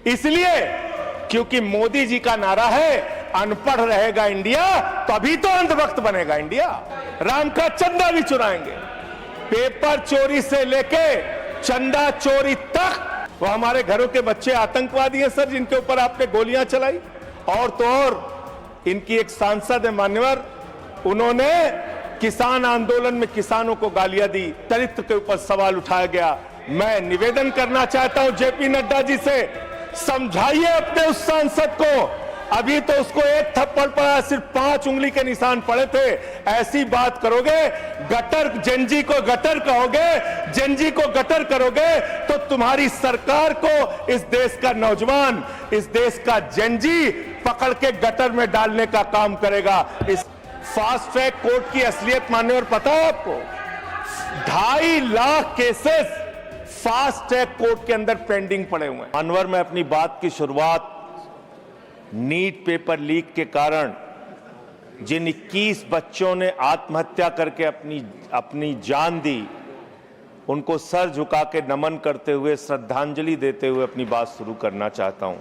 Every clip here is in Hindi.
इसलिए क्योंकि मोदी जी का नारा है अनपढ़ रहेगा इंडिया, तभी तो अंधभक्त बनेगा इंडिया। राम का चंदा भी चुराएंगे, पेपर चोरी से लेके चंदा चोरी तक। वो हमारे घरों के बच्चे आतंकवादी हैं सर, जिनके ऊपर आपने गोलियां चलाई। और तो और इनकी एक सांसद है मान्यवर, उन्होंने किसान आंदोलन में किसानों को गालियां दी, चरित्र के ऊपर सवाल उठाया गया। मैं निवेदन करना चाहता हूं जेपी नड्डा जी से, समझाइए अपने उस सांसद को। अभी तो उसको एक थप्पड़ पड़ा, सिर्फ 5 उंगली के निशान पड़े थे। ऐसी बात करोगे, गटर जेनजी को गटर कहोगे, जेनजी को गटर करोगे, तो तुम्हारी सरकार को इस देश का नौजवान, इस देश का जेनजी पकड़ के गटर में डालने का काम करेगा। इस फास्ट ट्रैक कोर्ट की असलियत मान्यवर पता है आपको? 2.5 lakh cases fast track court के अंदर पेंडिंग पड़े हुए हैं। मान्यवर, मैं अपनी बात की शुरुआत नीट पेपर लीक के कारण जिन 21 बच्चों ने आत्महत्या करके अपनी जान दी, उनको सर झुका के नमन करते हुए, श्रद्धांजलि देते हुए अपनी बात शुरू करना चाहता हूं।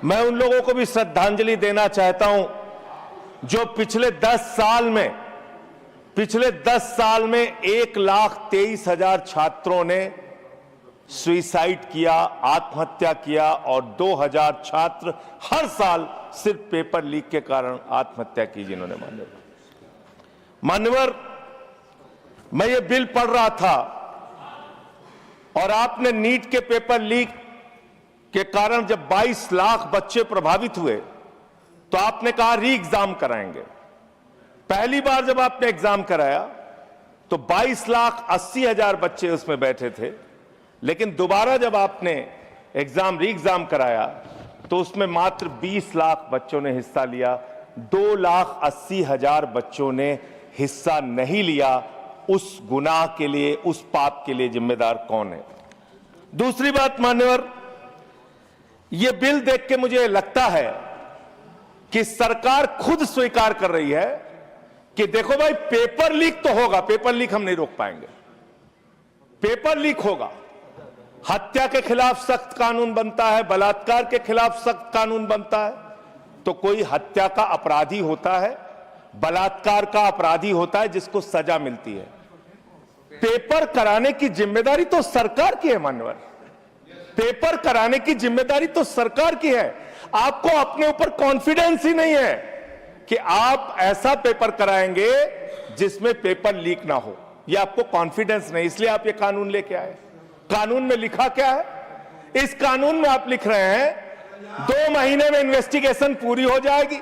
मैं उन लोगों को भी श्रद्धांजलि देना चाहता हूं जो पिछले 10 साल में 1,23,000 छात्रों ने सुसाइड किया, आत्महत्या किया, और 2,000 छात्र हर साल सिर्फ पेपर लीक के कारण आत्महत्या की जिन्होंने। मान्यवर, मैं ये बिल पढ़ रहा था और आपने नीट के पेपर लीक के कारण जब 22 लाख बच्चे प्रभावित हुए तो आपने कहा री एग्जाम कराएंगे। पहली बार जब आपने एग्जाम कराया तो 22,80,000 बच्चे उसमें बैठे थे, लेकिन दोबारा जब आपने री एग्जाम कराया तो उसमें मात्र 20 लाख बच्चों ने हिस्सा लिया। 2,80,000 बच्चों ने हिस्सा नहीं लिया। उस गुनाह के लिए, उस पाप के लिए जिम्मेदार कौन है? दूसरी बात मान्यवर, यह बिल देख के मुझे लगता है कि सरकार खुद स्वीकार कर रही है कि देखो भाई, पेपर लीक तो होगा, पेपर लीक हम नहीं रोक पाएंगे, पेपर लीक होगा। हत्या के खिलाफ सख्त कानून बनता है, बलात्कार के खिलाफ सख्त कानून बनता है। तो कोई हत्या का अपराधी होता है, बलात्कार का अपराधी होता है जिसको सजा मिलती है। पेपर कराने की जिम्मेदारी तो सरकार की है मान्यवर, पेपर कराने की जिम्मेदारी तो सरकार की है। आपको अपने ऊपर कॉन्फिडेंस ही नहीं है कि आप ऐसा पेपर कराएंगे जिसमें पेपर लीक ना हो। यह आपको कॉन्फिडेंस नहीं, इसलिए आप ये कानून लेके आए। कानून में लिखा क्या है? इस कानून में आप लिख रहे हैं 2 महीने में इन्वेस्टिगेशन पूरी हो जाएगी,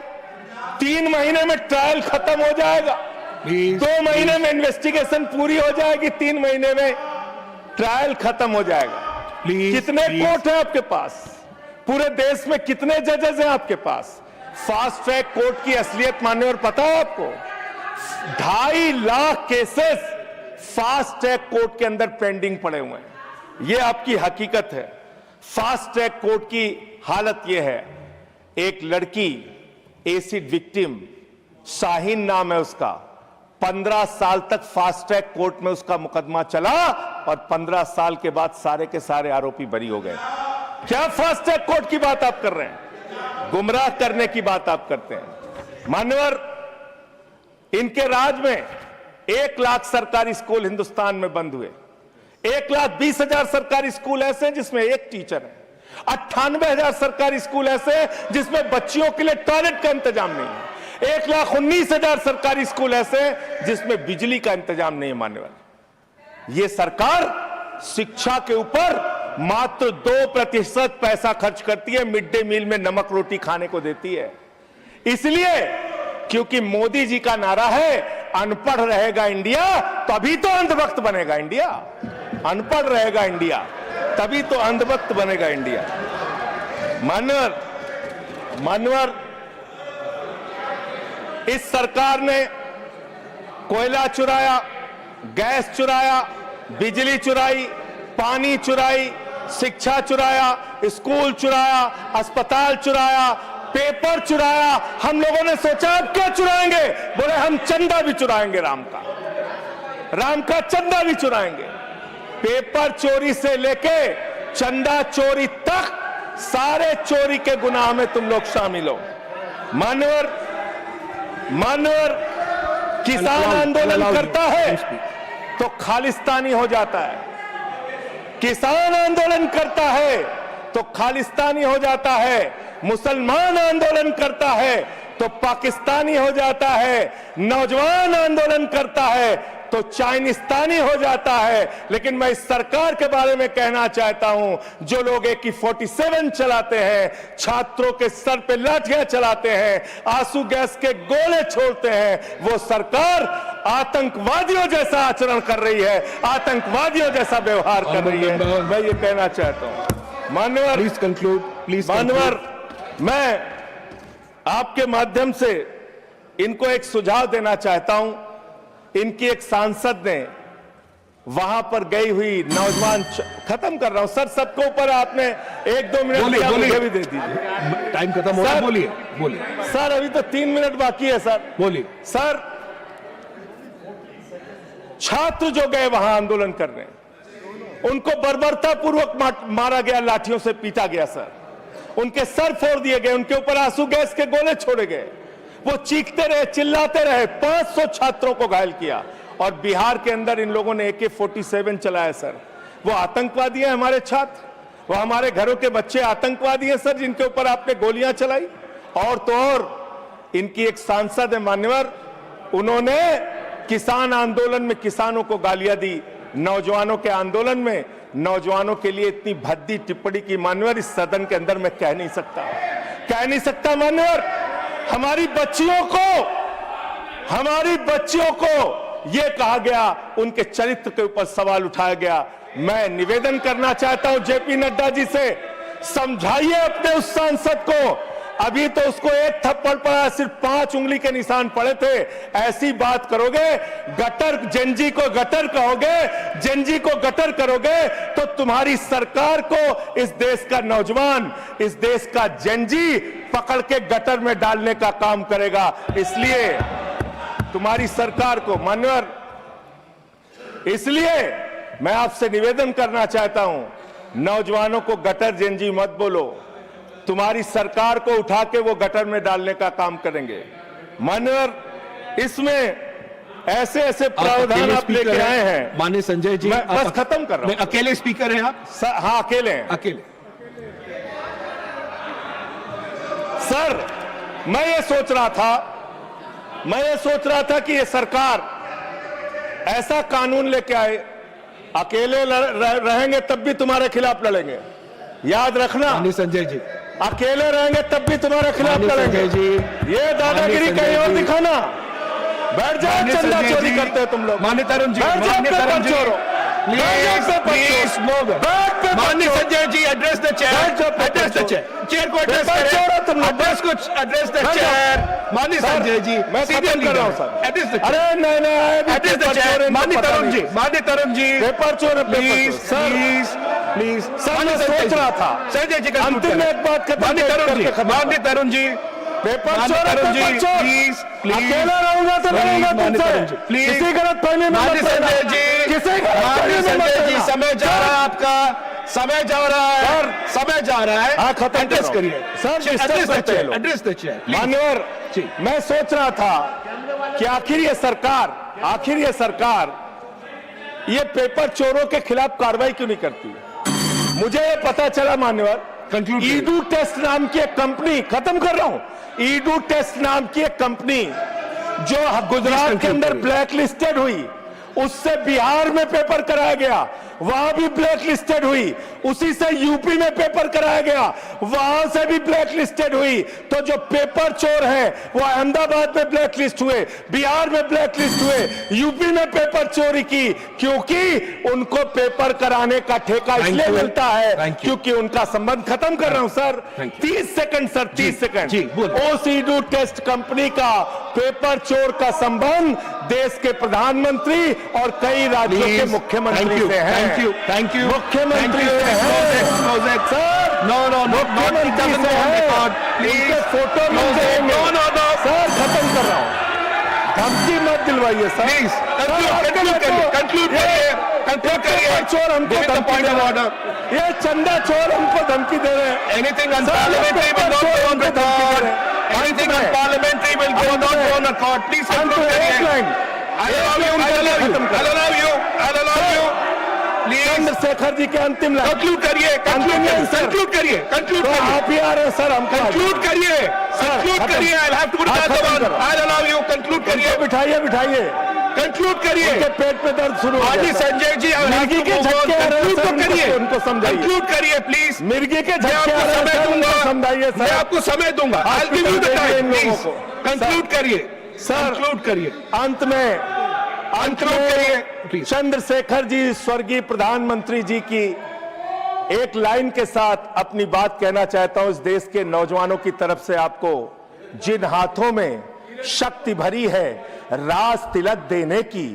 3 महीने में ट्रायल खत्म हो जाएगा। 2 महीने में इन्वेस्टिगेशन पूरी हो जाएगी, 3 महीने में ट्रायल खत्म हो जाएगा। कितने कोर्ट है आपके पास? पूरे देश में कितने जजेस हैं आपके पास? फास्ट ट्रैक कोर्ट की असलियत मान्यवर पता है आपको? 2.5 lakh cases fast track court के अंदर पेंडिंग पड़े हुए हैं। यह आपकी हकीकत है। फास्ट ट्रैक कोर्ट की हालत यह है, एक लड़की एसिड विक्टिम, शाहीन नाम है उसका, 15 साल तक फास्ट ट्रैक कोर्ट में उसका मुकदमा चला और 15 साल के बाद सारे के सारे आरोपी बरी हो गए। क्या फास्ट ट्रैक कोर्ट की बात आप कर रहे हैं? गुमराह करने की बात आप करते हैं। मान्यवर, इनके राज में 1 लाख सरकारी स्कूल हिंदुस्तान में बंद हुए। 1,20,000 सरकारी स्कूल ऐसे हैं जिसमें एक टीचर है। 98,000 सरकारी स्कूल ऐसे हैं जिसमें बच्चियों के लिए टॉयलेट का इंतजाम नहीं है। 1,19,000 सरकारी स्कूल ऐसे हैं जिसमें बिजली का इंतजाम नहीं है। मान्यवर, यह सरकार शिक्षा के ऊपर मात्र 2% पैसा खर्च करती है, मिड डे मील में नमक रोटी खाने को देती है। इसलिए क्योंकि मोदी जी का नारा है अनपढ़ रहेगा इंडिया, तभी तो अंधभक्त बनेगा इंडिया। अनपढ़ रहेगा इंडिया, तभी तो अंधभक्त बनेगा इंडिया। मान्यवर, इस सरकार ने कोयला चुराया, गैस चुराया, बिजली चुराई, पानी चुराई, शिक्षा चुराया, स्कूल चुराया, अस्पताल चुराया, पेपर चुराया। हम लोगों ने सोचा अब क्या चुराएंगे? बोले हम चंदा भी चुराएंगे, राम का चंदा भी चुराएंगे। पेपर चोरी से लेके चंदा चोरी तक सारे चोरी के गुनाह में तुम लोग शामिल हो। मान्यवर किसान आंदोलन करता है तो खालिस्तानी हो जाता है, किसान आंदोलन करता है तो खालिस्तानी हो जाता है, मुसलमान आंदोलन करता है तो पाकिस्तानी हो जाता है, नौजवान आंदोलन करता है तो चाइनिस्तानी हो जाता है। लेकिन मैं इस सरकार के बारे में कहना चाहता हूं, जो लोग AK-47 चलाते हैं, छात्रों के सर पे लाठियां चलाते हैं, आंसू गैस के गोले छोड़ते हैं, वो सरकार आतंकवादियों जैसा आचरण कर रही है, आतंकवादियों जैसा व्यवहार कर रही है। मैं ये कहना चाहता हूं। मान्यवर, प्लीज कंक्लूड, प्लीज। मान्यवर, मैं आपके माध्यम से इनको एक सुझाव देना चाहता हूं। इनकी एक सांसद ने वहां पर गई हुई नौजवान, खत्म कर रहा हूं सर, सबको ऊपर आपने 1-2 मिनट मुझे भी दे दीजिए, टाइम खत्म हो रहा है। बोलिए सर, अभी तो 3 मिनट बाकी है सर। बोलिए सर। छात्र जो गए वहां आंदोलन करने, उनको बर्बरतापूर्वक मारा गया, लाठियों से पीटा गया सर, उनके सर फोड़ दिए गए, उनके ऊपर आंसू गैस के गोले छोड़े गए, वो चीखते रहे, चिल्लाते रहे, 500 छात्रों को घायल किया। और बिहार के अंदर इन लोगों ने AK-47 चलाया सर। वो आतंकवादी हैं हमारे छात्र, वो हमारे घरों के बच्चे आतंकवादी हैं सर, जिनके ऊपर आपने गोलियां चलाई। और तो और इनकी एक सांसद है मान्यवर, उन्होंने किसान आंदोलन में किसानों को गालियां दी, नौजवानों के आंदोलन में नौजवानों के लिए इतनी भद्दी टिप्पणी की मान्यवर, इस सदन के अंदर मैं कह नहीं सकता मान्यवर। हमारी बच्चियों को यह कहा गया, उनके चरित्र के ऊपर सवाल उठाया गया। मैं निवेदन करना चाहता हूं JP नड्डा जी से, समझाइए अपने उस सांसद को। अभी तो उसको एक थप्पड़ पड़ा, सिर्फ 5 उंगली के निशान पड़े थे। ऐसी बात करोगे, गटर जेनजी को गटर कहोगे, जेनजी को गटर करोगे, तो तुम्हारी सरकार को इस देश का नौजवान, इस देश का जेनजी पकड़ के गटर में डालने का काम करेगा। इसलिए तुम्हारी सरकार को मान्यवर, इसलिए मैं आपसे निवेदन करना चाहता हूं, नौजवानों को गटर जेनजी मत बोलो, तुम्हारी सरकार को उठा के वो गटर में डालने का काम करेंगे। मान्यवर, इसमें ऐसे प्रावधान आप लेके आए हैं। माननीय संजय जी, मैं बस खत्म कर रहा हूं। अकेले स्पीकर हैं आप? हाँ, अकेले हैं। अकेले। सर, मैं ये सोच रहा था कि ये सरकार ऐसा कानून लेके आए, अकेले रहेंगे तब भी तुम्हारे खिलाफ लड़ेंगे, याद रखना। माननीय संजय जी, अकेले रहेंगे तब भी तुम्हारे खिलाफ लड़ेंगे। ये दादागिरी कहीं और दिखाना। बैठ जाओ, चंदा चोरी करते हो तुम लोग। माननीय तरुण जी, माननीय Sanjay ji, address the chair, chair को एड्रेस करें, एड्रेस द चेयर। माननीय संजय जी, मैं खत्म कर रहा हूं सर। अरे नहीं, एड्रेस द चेयर। माननीय तरुण जी, पेपर चोर, प्लीज सर, मैं सोच रहा था संजय जी, अंतिम में एक बात खत्म। माननीय तरुण जी, पेपर चोर, प्लीज, अकेला रहूंगा तो रहूंगा तुमसे, प्लीज, किसी गलत फहमी में मत रहना। किसी संजय जी, समय जा रहा है आपका, समय जा रहा है। हाँ, खत्म एड्रेस करिए सर, एड्रेस द चेयर। मान्यवर, मैं सोच रहा था कि आखिर ये सरकार ये पेपर चोरों के खिलाफ कार्रवाई क्यों नहीं करती। मुझे ये पता चला मान्यवर, ईडू टेस्ट नाम की एक कंपनी, खत्म कर रहा हूं, ईडू टेस्ट नाम की एक कंपनी जो गुजरात के अंदर ब्लैक लिस्टेड हुई, उससे बिहार में पेपर कराया गया, वहां भी ब्लैक लिस्टेड हुई, उसी से यूपी में पेपर कराया गया, वहां से भी ब्लैक लिस्टेड हुई। तो जो पेपर चोर है वो अहमदाबाद में ब्लैक लिस्ट हुए, बिहार में ब्लैक लिस्ट हुए, यूपी में पेपर चोरी की, क्योंकि उनको पेपर कराने का ठेका इसलिए मिलता है क्योंकि उनका संबंध, खत्म कर रहा हूं सर, 30 सेकंड सर, 30 सेकंड। उस ईडू टेस्ट कंपनी का पेपर चोर का संबंध देश के प्रधानमंत्री और कई राज्यों के मुख्यमंत्री से है। थैंक यू मुख्यमंत्री से है सर, मुख्यमंत्री से है, उनके फोटो मिल जाएंगे सर, खत्म कर रहा हूं। धमकी मत दिलवाइए सर। प्लीज कंक्लूड करिए, कंक्लूड करिए, कंक्लूड करिए। चोर हमको Give me the धमकी point दे of रहे order. हैं। ये चंदा चोर हमको धमकी दे रहे हैं। Anything unparliamentary will not go on record. Anything unparliamentary will not go on record. Please conclude करिए। I'll allow you. Please Chandrashekhar ji के अंतिम लाइन conclude करिए, conclude करिए। तो आप ही आ रहे हैं सर हमको Conclude करिए, conclude खत्म। करिए। I'll have to go to the आप other खत्म one. करो। I'll allow you. Conclude करिए, बिठाइए conclude करिए। उनके पेट में दर्द शुरू हो हाजी गया sir. Sanjay ji, I'll have मिर्गी to के move on. झटके आ रहे हैं Conclude सर, तो करिए, उनको समझाइए। conclude करिए प्लीज। मिर्गी के मैं झटके आ आपको रहे हैं समय सर, दूंगा, उनको समझाइए मैं सर। आपको समय दूंगा। I'll give you the hospital time, इन लोगों please. को। Conclude करिए, सर, conclude करिए। अंत में करिए, please. चंद्रशेखर जी स्वर्गीय प्रधानमंत्री जी की एक लाइन के साथ अपनी बात कहना चाहता हूं। इस देश के नौजवानों की तरफ से आपको, जिन हाथों में शक्ति भरी है राज तिलक देने की,